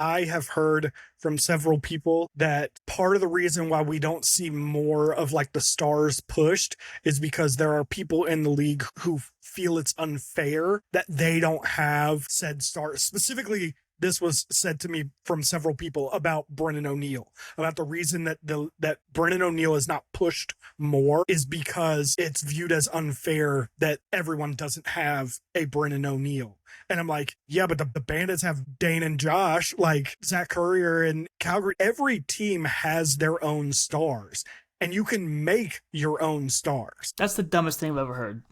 I have heard from several people that part of the reason why we don't see more of like the stars pushed is because there are people in the league who feel it's unfair that they don't have said stars. Specifically, this was said to me from several people about Brennan O'Neill, about the reason that Brennan O'Neill is not pushed more is because it's viewed as unfair that everyone doesn't have a Brennan O'Neill. And I'm like, yeah, but the Bandits have Dane and Josh, like Zach Currier and Calgary. Every team has their own stars, and you can make your own stars. That's the dumbest thing I've ever heard.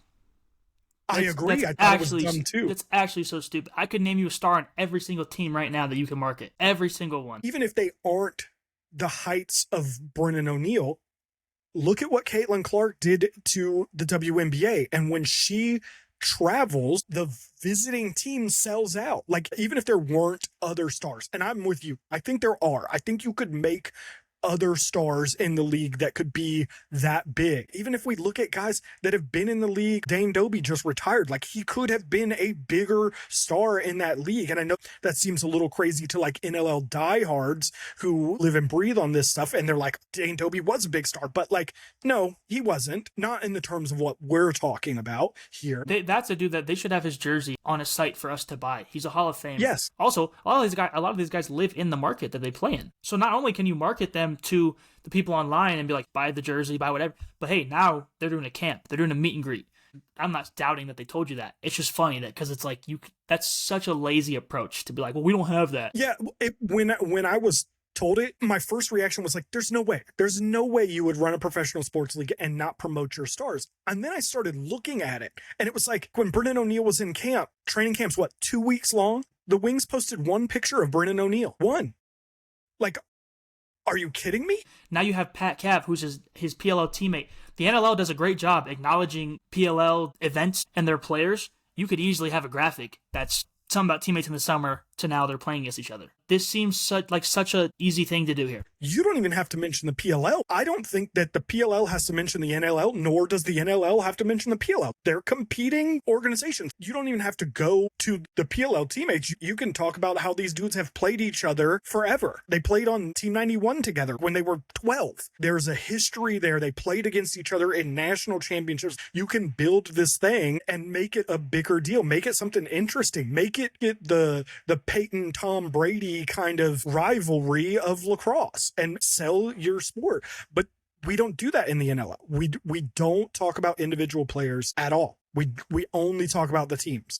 I agree. I thought it was dumb too. That's actually so stupid. I could name you a star on every single team right now that you can market. Every single one. Even if they aren't the heights of Brennan O'Neill, look at what Caitlin Clark did to the WNBA. And when she travels, the visiting team sells out. Like, even if there weren't other stars, and I'm with you, I think there are. I think you could make other stars in the league that could be that big. Even if we look at guys that have been in the league, Dane Doby just retired. Like, he could have been a bigger star in that league. And I know that seems a little crazy to like NLL diehards who live and breathe on this stuff. And they're like, Dane Doby was a big star. But like, no, he wasn't. Not in the terms of what we're talking about here. That's a dude that they should have his jersey on a site for us to buy. He's a Hall of Fame. Yes. Also, a lot of these guys live in the market that they play in. So not only can you market them to the people online and be like, buy the jersey, buy whatever, but hey, now they're doing a camp, they're doing a meet and greet. I'm not doubting that they told you that. It's just funny that because it's like that's such a lazy approach to be like, well, we don't have that. Yeah, when I was told it, my first reaction was like, there's no way you would run a professional sports league and not promote your stars. And then I started looking at it, and it was like when Brennan O'Neill was in camp, training camp's 2 weeks long. The Wings posted one picture of Brennan O'Neill. One. Like, are you kidding me? Now you have Pat Cav, who's his PLL teammate. The NLL does a great job acknowledging PLL events and their players. You could easily have a graphic that's something about teammates in the summer to now they're playing against each other. This seems such a easy thing to do here. You don't even have to mention the PLL. I don't think that the PLL has to mention the NLL, nor does the NLL have to mention the PLL. They're competing organizations. You don't even have to go to the PLL teammates. You can talk about how these dudes have played each other forever. They played on Team 91 together when they were 12. There's a history there. They played against each other in national championships. You can build this thing and make it a bigger deal. Make it something interesting. Make it the Peyton Tom Brady kind of rivalry of lacrosse and sell your sport. But we don't do that in the NLL. We don't talk about individual players at all. We only talk about the teams.